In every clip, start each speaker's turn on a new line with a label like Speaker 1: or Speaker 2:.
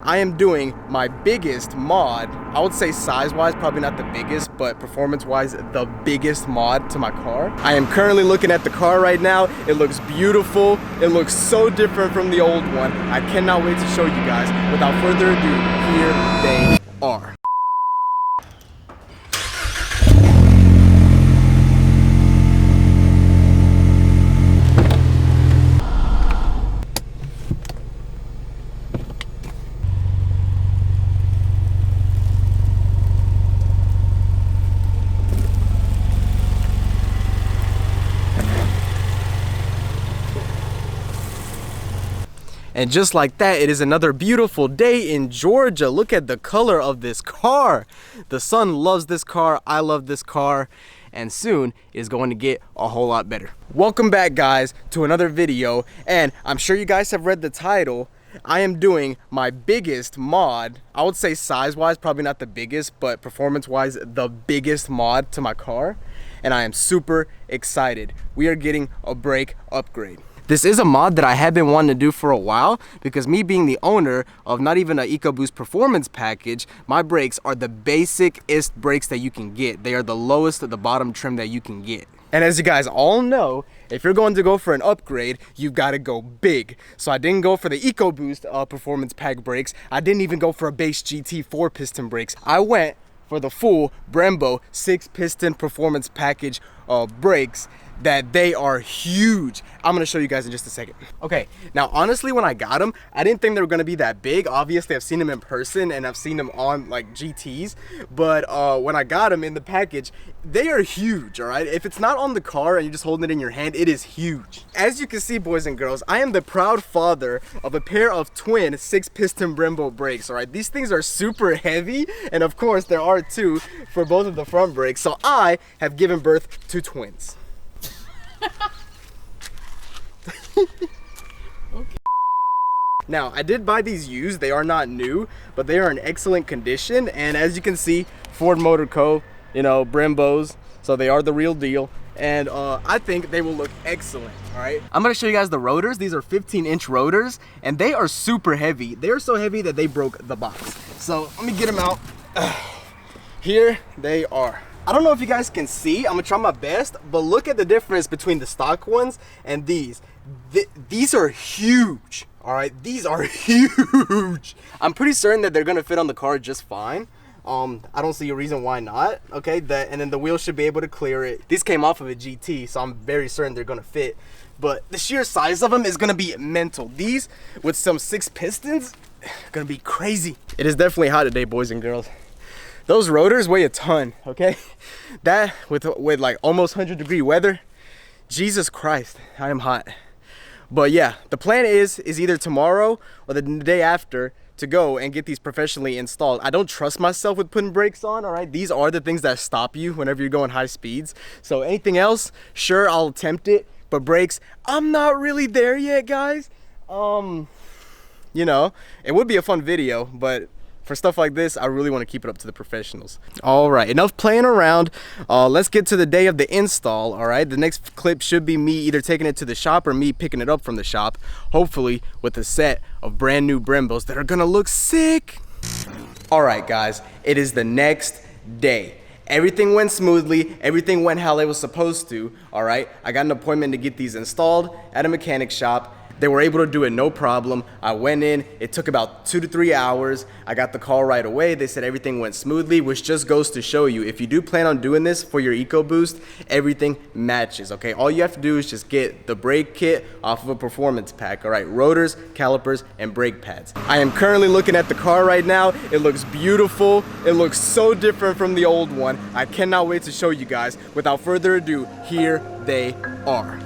Speaker 1: I am doing my biggest mod. I would say size-wise, probably not the biggest, but performance-wise, the biggest mod to my car. I am currently looking at the car right now. It looks beautiful. It looks so different from the old one. I cannot wait to show you guys. Without further ado, here they are. And just like that, it is another beautiful day in Georgia. Look at the color of this car. The sun loves this car. I love this car. And soon is going to get a whole lot better. Welcome back, guys, to another video. And I'm sure you guys have read the title. I am doing my biggest mod. I would say size-wise, probably not the biggest, but performance-wise, the biggest mod to my car. And I am super excited. We are getting a brake upgrade. This is a mod that I have been wanting to do for a while because me being the owner of not even an Ecoboost performance package, my brakes are the basicest brakes that you can get. They are the lowest at the bottom trim that you can get. And as you guys all know, if you're going to go for an upgrade, you've got to go big. So I didn't go for the Ecoboost performance pack brakes. I didn't even go for a base GT 4-piston brakes. I went for the full Brembo 6-piston performance package brakes. That they are huge. I'm gonna show you guys in just a second. Okay, now honestly, when I got them, I didn't think they were gonna be that big. Obviously, I've seen them in person and I've seen them on like GTs, but when I got them in the package, they are huge, all right? If it's not on the car and you're just holding it in your hand, it is huge. As you can see, boys and girls, I am the proud father of a pair of twin 6-piston Brembo brakes, all right? These things are super heavy, and of course, there are two for both of the front brakes, so I have given birth to twins. Okay. Now, I did buy these used. They are not new, but they are in excellent condition. And as you can see, Ford Motor Co., you know, Brembos, so they are the real deal. And I think they will look excellent, all right? I'm gonna show you guys the rotors. These are 15-inch rotors, and they are super heavy. They're so heavy that they broke the box. So let me get them out. Here they are. I don't know if you guys can see, I'm gonna try my best, but look at the difference between the stock ones and these. These are huge, all right? These are huge. I'm pretty certain that they're gonna fit on the car just fine. I don't see a reason why not, okay? And then the wheels should be able to clear it. These came off of a GT, so I'm very certain they're gonna fit. But the sheer size of them is gonna be mental. These, with some 6 pistons, gonna be crazy. It is definitely hot today, boys and girls. Those rotors weigh a ton, okay? That with like almost 100-degree weather, Jesus Christ, I am hot. But yeah, the plan is either tomorrow or the day after to go and get these professionally installed. I don't trust myself with putting brakes on, all right? These are the things that stop you whenever you're going high speeds. So anything else, sure, I'll attempt it, but brakes, I'm not really there yet, guys. You know, it would be a fun video, but for stuff like this, I really want to keep it up to the professionals. All right, enough playing around. Let's get to the day of the install, all right? The next clip should be me either taking it to the shop or me picking it up from the shop, hopefully with a set of brand new Brembos that are gonna look sick. All right, guys, it is the next day. Everything went smoothly, everything went how it was supposed to, all right? I got an appointment to get these installed at a mechanic shop. They were able to do it no problem. I went in, it took about 2 to 3 hours. I got the call right away. They said everything went smoothly, which just goes to show you, if you do plan on doing this for your Ecoboost, everything matches, okay? All you have to do is just get the brake kit off of a performance pack, all right? Rotors, calipers, and brake pads. I am currently looking at the car right now. It looks beautiful. It looks so different from the old one. I cannot wait to show you guys. Without further ado, here they are.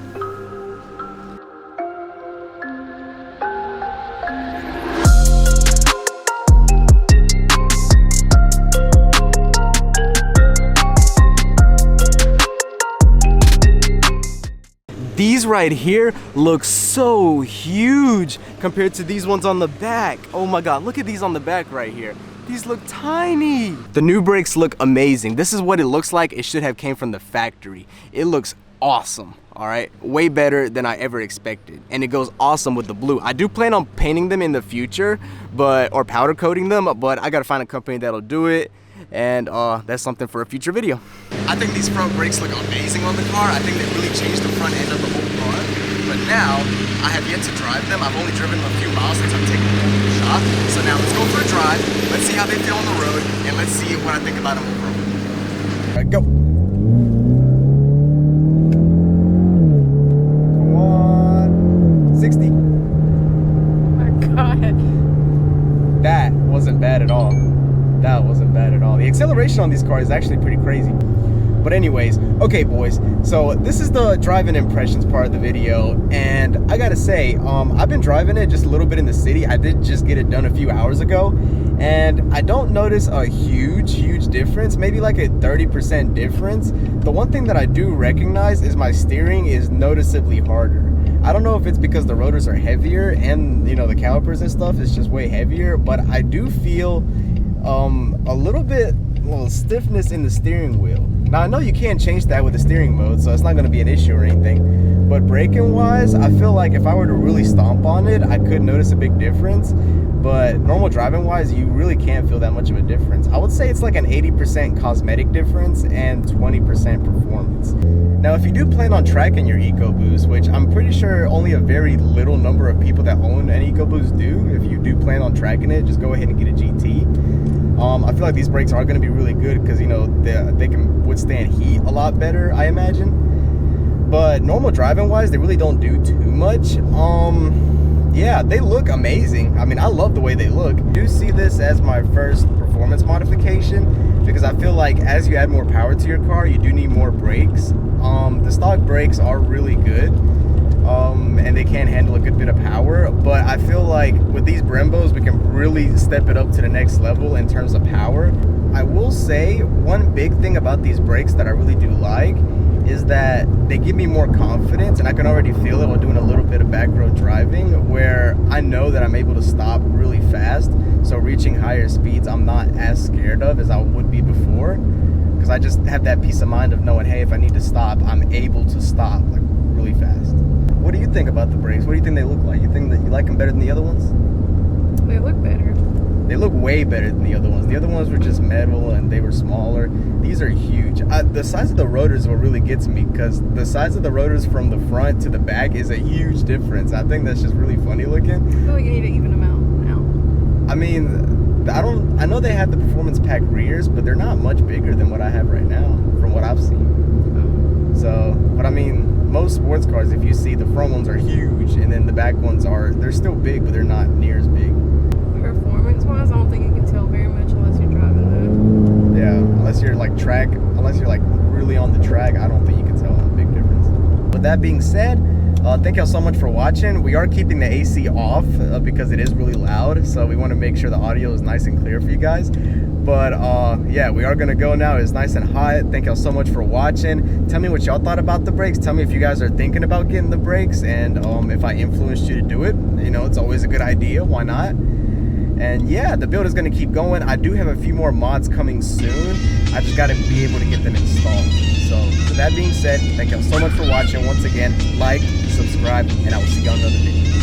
Speaker 1: These right here look so huge compared to these ones on the back. Oh my God, look at these on the back right here. These look tiny. The new brakes look amazing. This is what it looks like. It should have came from the factory. It looks awesome. All right, way better than I ever expected, and it goes awesome with the blue. I do plan on painting them in the future, or powder coating them, but I gotta find a company that'll do it, and that's something for a future video. I think these front brakes look amazing on the car. I think they really changed the front end of the whole car, but now I have yet to drive them. I've only driven them a few miles since I've taken them to the shop, so now let's go for a drive. Let's see how they feel on the road, and let's see what I think about them overall. All right, go. 60.
Speaker 2: Oh my God.
Speaker 1: That wasn't bad at all. That wasn't bad at all. The acceleration on these cars is actually pretty crazy. But anyways, okay boys, so this is the driving impressions part of the video, and I gotta say, I've been driving it just a little bit in the city. I did just get it done a few hours ago, and I don't notice a huge difference, maybe like a 30% difference. The one thing that I do recognize is my steering is noticeably harder. I don't know if it's because the rotors are heavier and, you know, the calipers and stuff is just way heavier, but I do feel a little bit stiffness in the steering wheel. Now I know you can't change that with the steering mode, so it's not going to be an issue or anything, but braking wise, I feel like if I were to really stomp on it, I could notice a big difference. But normal driving wise, you really can't feel that much of a difference. I would say it's like an 80% cosmetic difference and 20% performance. Now, if you do plan on tracking your Ecoboost, which I'm pretty sure only a very little number of people that own an Ecoboost do, if you do plan on tracking it, just go ahead and get a GT. I feel like these brakes are going to be really good because, you know, they can withstand heat a lot better, I imagine. But normal driving wise, they really don't do too much. Yeah, they look amazing. I mean, I love the way they look. I do see this as my first performance modification because I feel like as you add more power to your car, you do need more brakes. The stock brakes are really good, and they can handle a good bit of power, but I feel like with these Brembos, we can really step it up to the next level in terms of power. I will say one big thing about these brakes that I really do like is that they give me more confidence, and I can already feel it while doing a little bit of back road driving, where I know that I'm able to stop really fast, so reaching higher speeds I'm not as scared of as I would be before, because I just have that peace of mind of knowing, hey, if I need to stop, I'm able to stop like really fast. What do you think about the brakes? What do you think they look like? You think that you like them better than the other ones?
Speaker 2: They look better.
Speaker 1: They look way better than the other ones. The other ones were just metal and they were smaller. These are huge. The size of the rotors is what really gets me, because the size of the rotors from the front to the back is a huge difference. I think that's just really funny looking.
Speaker 2: I feel like you need to even them out now.
Speaker 1: I mean, I know they have the performance pack rears, but they're not much bigger than what I have right now from what I've seen. So, but I mean, most sports cars, if you see, the front ones are huge and then the back ones they're still big, but they're not near as big.
Speaker 2: Performance wise, I don't think you can tell very much unless you're driving though.
Speaker 1: Yeah, unless you're like really on the track, I don't think you can tell a big difference. With that being said, thank y'all so much for watching. We are keeping the AC off because it is really loud, so we want to make sure the audio is nice and clear for you guys. But yeah, we are gonna go now. It's nice and hot. Thank y'all so much for watching. Tell me what y'all thought about the brakes. Tell me if you guys are thinking about getting the brakes, and if I influenced you to do it. You know, it's always a good idea. Why not? And yeah, the build is going to keep going. I do have a few more mods coming soon. I just got to be able to get them installed. So with that being said, thank y'all so much for watching. Once again, like, subscribe, and I will see you on another video.